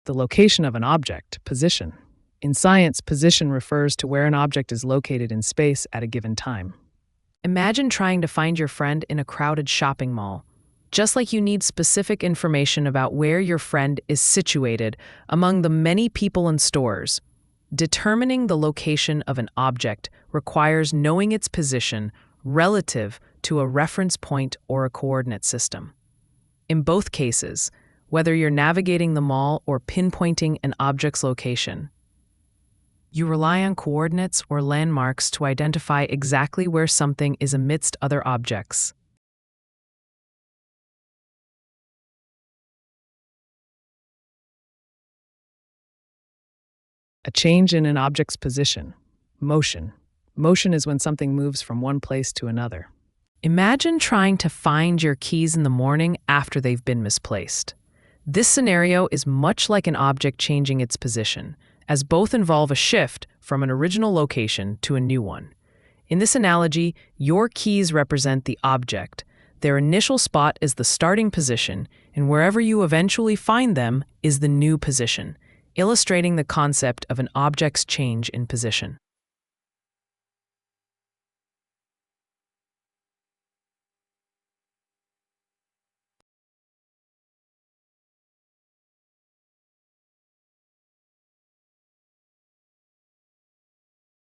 The location of an object, position. In science, position refers to where an object is located in space at a given time. Imagine trying to find your friend in a crowded shopping mall. Just like you need specific information about where your friend is situated among the many people and stores, determining the location of an object requires knowing its position relative to a reference point or a coordinate system. In both cases, whether you're navigating the mall or pinpointing an object's location, you rely on coordinates or landmarks to identify exactly where something is amidst other objects. A change in an object's position. Motion. Motion is when something moves from one place to another. Imagine trying to find your keys in the morning after they've been misplaced. This scenario is much like an object changing its position, as both involve a shift from an original location to a new one. In this analogy, your keys represent the object. Their initial spot is the starting position, and wherever you eventually find them is the new position, illustrating the concept of an object's change in position.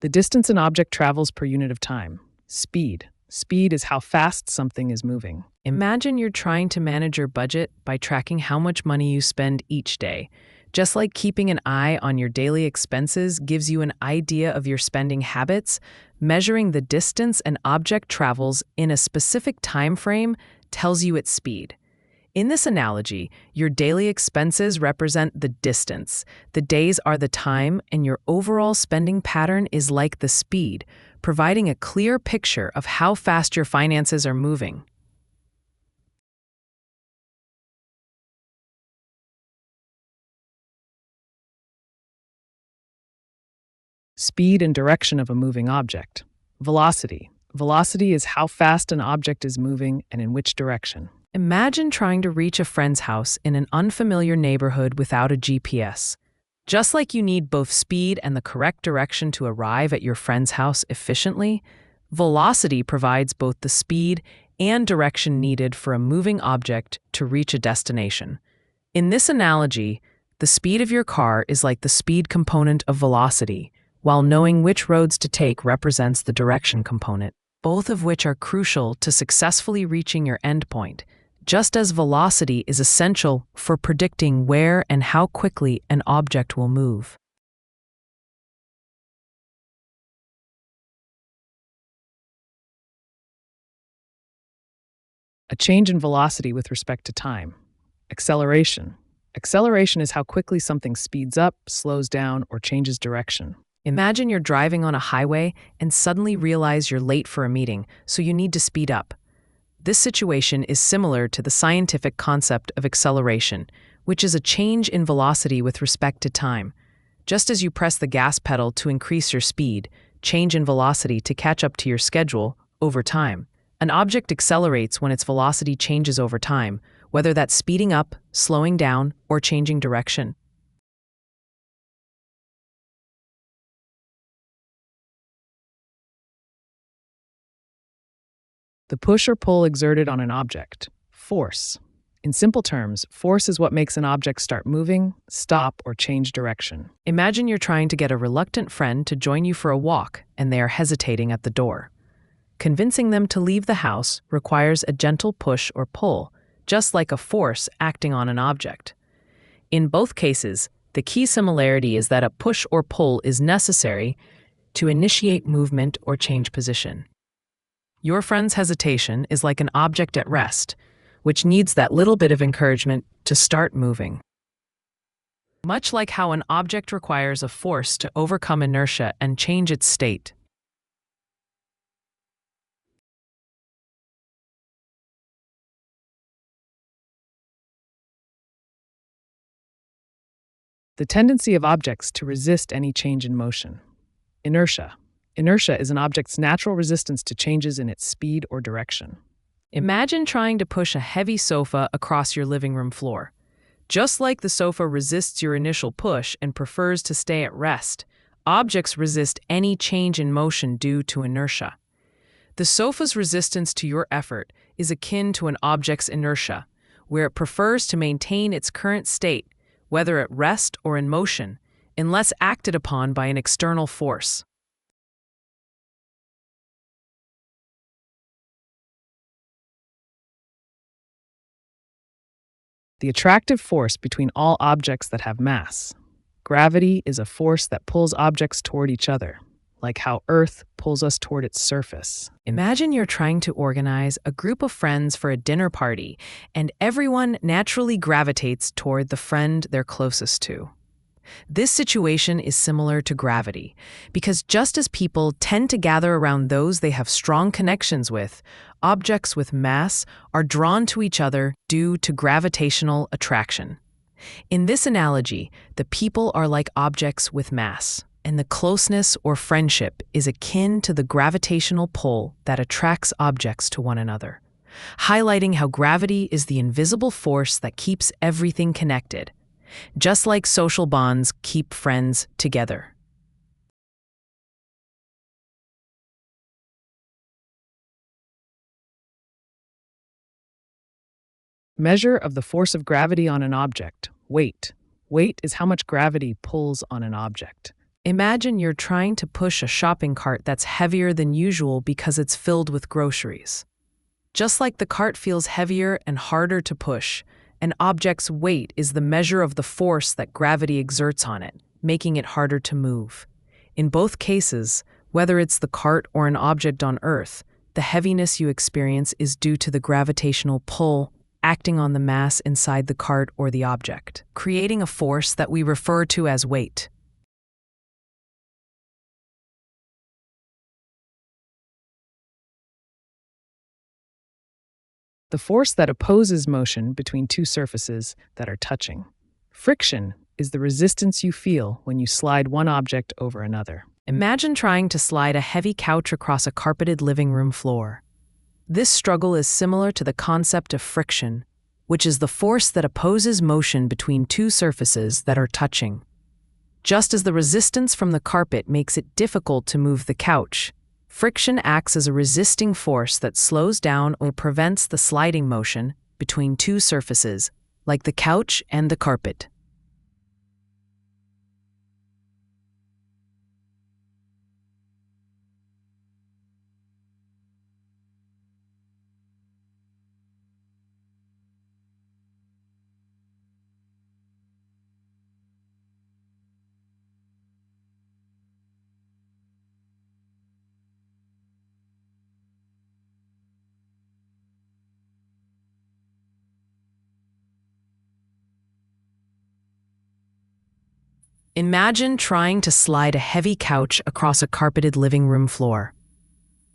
The distance an object travels per unit of time. Speed. Speed is how fast something is moving. Imagine you're trying to manage your budget by tracking how much money you spend each day. Just like keeping an eye on your daily expenses gives you an idea of your spending habits, measuring the distance an object travels in a specific time frame tells you its speed. In this analogy, your daily expenses represent the distance, the days are the time, and your overall spending pattern is like the speed, providing a clear picture of how fast your finances are moving. Speed and direction of a moving object. Velocity. Velocity is how fast an object is moving and in which direction. Imagine trying to reach a friend's house in an unfamiliar neighborhood without a GPS. Just like you need both speed and the correct direction to arrive at your friend's house efficiently, velocity provides both the speed and direction needed for a moving object to reach a destination. In this analogy, the speed of your car is like the speed component of velocity, while knowing which roads to take represents the direction component, both of which are crucial to successfully reaching your endpoint, just as velocity is essential for predicting where and how quickly an object will move. A change in velocity with respect to time. Acceleration. Acceleration is how quickly something speeds up, slows down, or changes direction. Imagine you're driving on a highway and suddenly realize you're late for a meeting, so you need to speed up. This situation is similar to the scientific concept of acceleration, which is a change in velocity with respect to time. Just as you press the gas pedal to increase your speed, change in velocity to catch up to your schedule over time. An object accelerates when its velocity changes over time, whether that's speeding up, slowing down, or changing direction. The push or pull exerted on an object. Force. In simple terms, force is what makes an object start moving, stop, or change direction. Imagine you're trying to get a reluctant friend to join you for a walk, and they are hesitating at the door. Convincing them to leave the house requires a gentle push or pull, just like a force acting on an object. In both cases, the key similarity is that a push or pull is necessary to initiate movement or change position. Your friend's hesitation is like an object at rest, which needs that little bit of encouragement to start moving. Much like how an object requires a force to overcome inertia and change its state. The tendency of objects to resist any change in motion. Inertia. Inertia is an object's natural resistance to changes in its speed or direction. Imagine trying to push a heavy sofa across your living room floor. Just like the sofa resists your initial push and prefers to stay at rest, objects resist any change in motion due to inertia. The sofa's resistance to your effort is akin to an object's inertia, where it prefers to maintain its current state, whether at rest or in motion, unless acted upon by an external force. The attractive force between all objects that have mass. Gravity is a force that pulls objects toward each other, like how Earth pulls us toward its surface. Imagine you're trying to organize a group of friends for a dinner party, and everyone naturally gravitates toward the friend they're closest to. This situation is similar to gravity, because just as people tend to gather around those they have strong connections with, objects with mass are drawn to each other due to gravitational attraction. In this analogy, the people are like objects with mass, and the closeness or friendship is akin to the gravitational pull that attracts objects to one another, highlighting how gravity is the invisible force that keeps everything connected, just like social bonds keep friends together. Measure of the force of gravity on an object. Weight. Weight is how much gravity pulls on an object. Imagine you're trying to push a shopping cart that's heavier than usual because it's filled with groceries. Just like the cart feels heavier and harder to push, an object's weight is the measure of the force that gravity exerts on it, making it harder to move. In both cases, whether it's the cart or an object on Earth, the heaviness you experience is due to the gravitational pull acting on the mass inside the cart or the object, creating a force that we refer to as weight. The force that opposes motion between two surfaces that are touching. Friction is the resistance you feel when you slide one object over another. Imagine trying to slide a heavy couch across a carpeted living room floor. This struggle is similar to the concept of friction, which is the force that opposes motion between two surfaces that are touching. Just as the resistance from the carpet makes it difficult to move the couch, friction acts as a resisting force that slows down or prevents the sliding motion between two surfaces, like the couch and the carpet. Imagine trying to slide a heavy couch across a carpeted living room floor.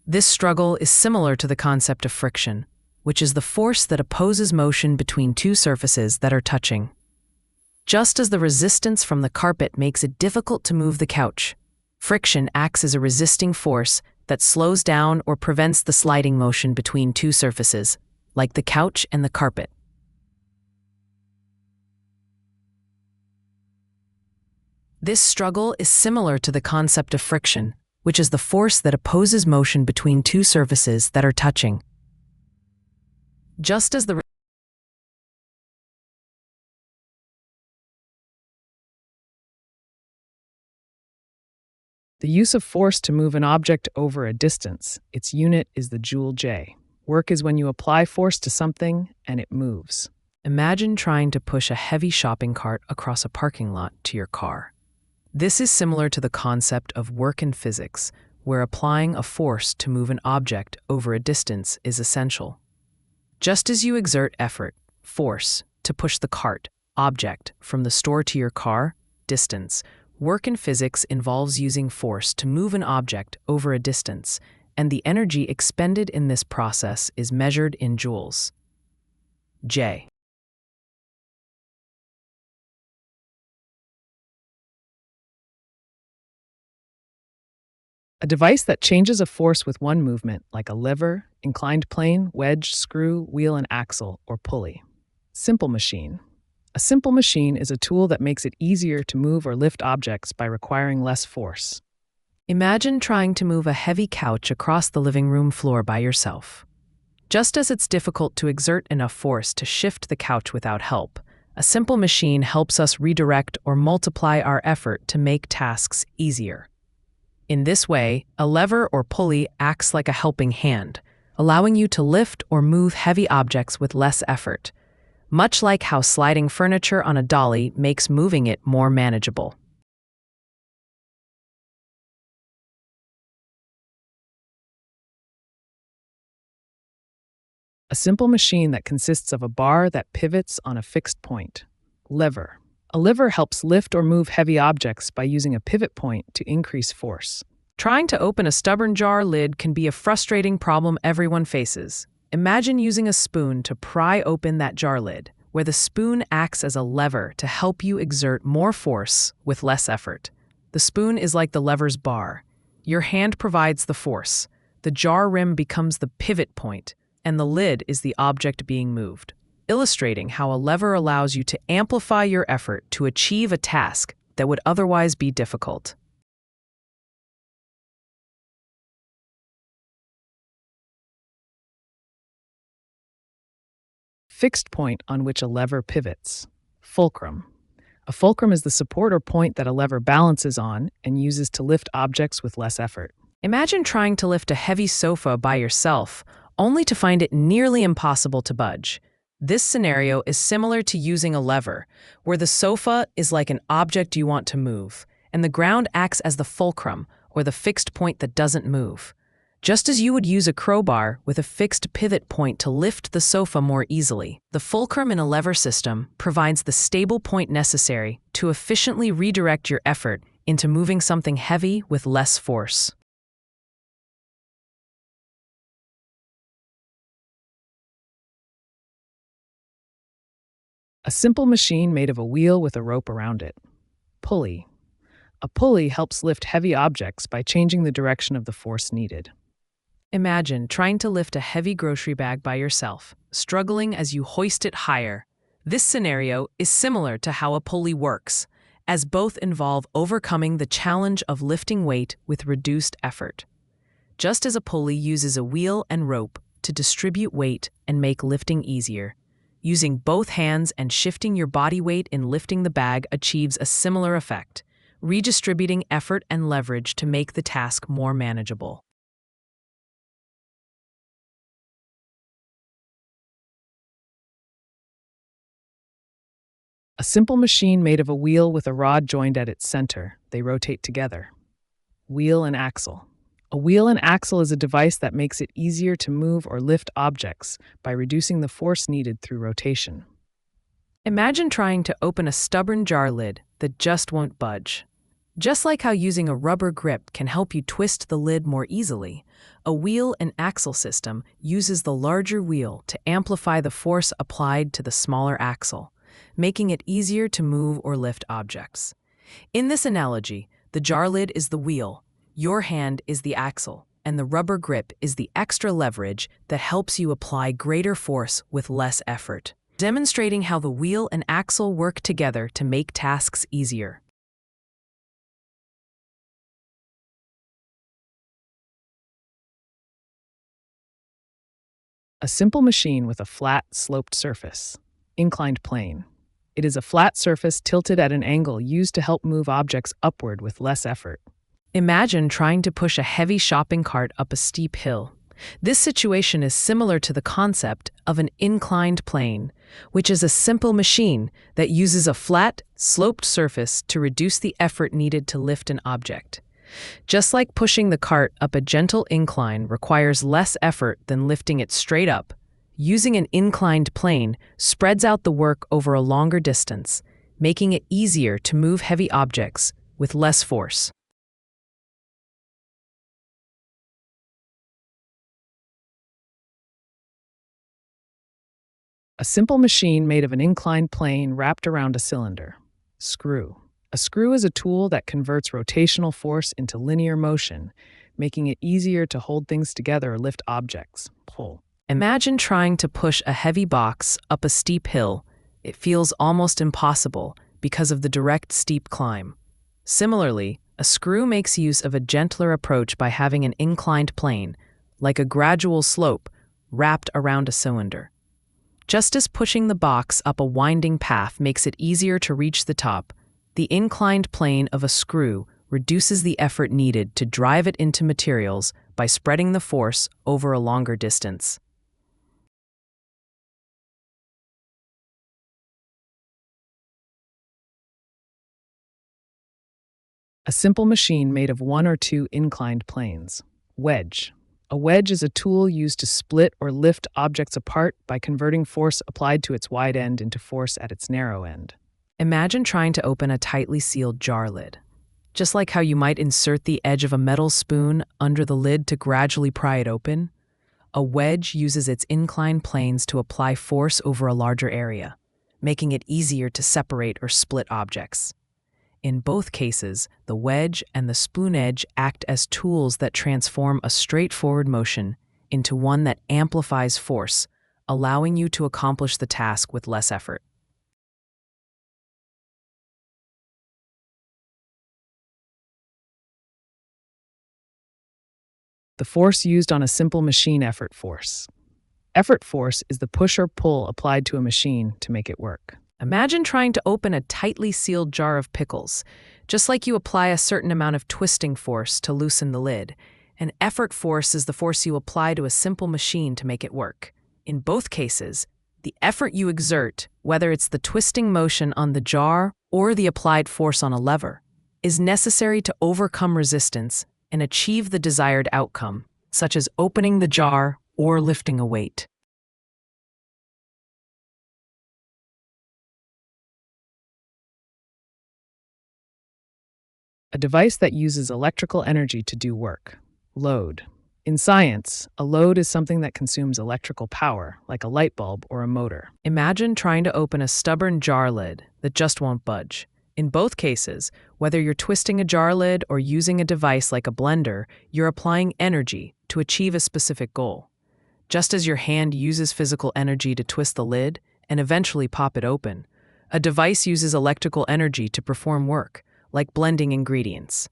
This struggle is similar to the concept of friction, which is the force that opposes motion between two surfaces that are touching. Just as the resistance from the carpet makes it difficult to move the couch, friction acts as a resisting force that slows down or prevents the sliding motion between two surfaces, like the couch and the carpet. This struggle is similar to the concept of friction, which is the force that opposes motion between two surfaces that are touching. Just as the use of force to move an object over a distance. Its unit is the joule J. Work is when you apply force to something and it moves. Imagine trying to push a heavy shopping cart across a parking lot to your car. This is similar to the concept of work in physics, where applying a force to move an object over a distance is essential. Just as you exert effort, force, to push the cart, object, from the store to your car, distance, work in physics involves using force to move an object over a distance, and the energy expended in this process is measured in joules. J. A device that changes a force with one movement, like a lever, inclined plane, wedge, screw, wheel and axle, or pulley. Simple machine. A simple machine is a tool that makes it easier to move or lift objects by requiring less force. Imagine trying to move a heavy couch across the living room floor by yourself. Just as it's difficult to exert enough force to shift the couch without help, a simple machine helps us redirect or multiply our effort to make tasks easier. In this way, a lever or pulley acts like a helping hand, allowing you to lift or move heavy objects with less effort, much like how sliding furniture on a dolly makes moving it more manageable. A simple machine that consists of a bar that pivots on a fixed point. Lever. A lever helps lift or move heavy objects by using a pivot point to increase force. Trying to open a stubborn jar lid can be a frustrating problem everyone faces. Imagine using a spoon to pry open that jar lid, where the spoon acts as a lever to help you exert more force with less effort. The spoon is like the lever's bar. Your hand provides the force. The jar rim becomes the pivot point, and the lid is the object being moved, illustrating how a lever allows you to amplify your effort to achieve a task that would otherwise be difficult. Fixed point on which a lever pivots. Fulcrum. A fulcrum is the support or point that a lever balances on and uses to lift objects with less effort. Imagine trying to lift a heavy sofa by yourself, only to find it nearly impossible to budge. This scenario is similar to using a lever, where the sofa is like an object you want to move, and the ground acts as the fulcrum, or the fixed point that doesn't move. Just as you would use a crowbar with a fixed pivot point to lift the sofa more easily, the fulcrum in a lever system provides the stable point necessary to efficiently redirect your effort into moving something heavy with less force. A simple machine made of a wheel with a rope around it. Pulley. A pulley helps lift heavy objects by changing the direction of the force needed. Imagine trying to lift a heavy grocery bag by yourself, struggling as you hoist it higher. This scenario is similar to how a pulley works, as both involve overcoming the challenge of lifting weight with reduced effort. Just as a pulley uses a wheel and rope to distribute weight and make lifting easier, using both hands and shifting your body weight in lifting the bag achieves a similar effect, redistributing effort and leverage to make the task more manageable. A simple machine made of a wheel with a rod joined at its center. They rotate together. Wheel and axle. A wheel and axle is a device that makes it easier to move or lift objects by reducing the force needed through rotation. Imagine trying to open a stubborn jar lid that just won't budge. Just like how using a rubber grip can help you twist the lid more easily, a wheel and axle system uses the larger wheel to amplify the force applied to the smaller axle, making it easier to move or lift objects. In this analogy, the jar lid is the wheel, your hand is the axle, and the rubber grip is the extra leverage that helps you apply greater force with less effort, demonstrating how the wheel and axle work together to make tasks easier. A simple machine with a flat, sloped surface. Inclined plane. It is a flat surface tilted at an angle used to help move objects upward with less effort. Imagine trying to push a heavy shopping cart up a steep hill. This situation is similar to the concept of an inclined plane, which is a simple machine that uses a flat, sloped surface to reduce the effort needed to lift an object. Just like pushing the cart up a gentle incline requires less effort than lifting it straight up, using an inclined plane spreads out the work over a longer distance, making it easier to move heavy objects with less force. A simple machine made of an inclined plane wrapped around a cylinder. Screw. A screw is a tool that converts rotational force into linear motion, making it easier to hold things together or lift objects. Pull. Imagine trying to push a heavy box up a steep hill. It feels almost impossible because of the direct steep climb. Similarly, a screw makes use of a gentler approach by having an inclined plane, like a gradual slope, wrapped around a cylinder. Just as pushing the box up a winding path makes it easier to reach the top, the inclined plane of a screw reduces the effort needed to drive it into materials by spreading the force over a longer distance. A simple machine made of one or two inclined planes. Wedge. A wedge is a tool used to split or lift objects apart by converting force applied to its wide end into force at its narrow end. Imagine trying to open a tightly sealed jar lid. Just like how you might insert the edge of a metal spoon under the lid to gradually pry it open, a wedge uses its inclined planes to apply force over a larger area, making it easier to separate or split objects. In both cases, the wedge and the spoon edge act as tools that transform a straightforward motion into one that amplifies force, allowing you to accomplish the task with less effort. The force used on a simple machine. Effort force. Effort force is the push or pull applied to a machine to make it work. Imagine trying to open a tightly sealed jar of pickles. Just like you apply a certain amount of twisting force to loosen the lid, an effort force is the force you apply to a simple machine to make it work. In both cases, the effort you exert, whether it's the twisting motion on the jar or the applied force on a lever, is necessary to overcome resistance and achieve the desired outcome, such as opening the jar or lifting a weight. A device that uses electrical energy to do work. Load. In science, a load is something that consumes electrical power, like a light bulb or a motor. Imagine trying to open a stubborn jar lid that just won't budge. In both cases, whether you're twisting a jar lid or using a device like a blender, you're applying energy to achieve a specific goal. Just as your hand uses physical energy to twist the lid and eventually pop it open, a device uses electrical energy to perform work, like blending ingredients.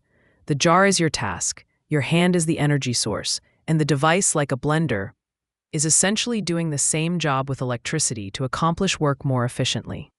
The jar is your task, your hand is the energy source, and the device, like a blender, is essentially doing the same job with electricity to accomplish work more efficiently.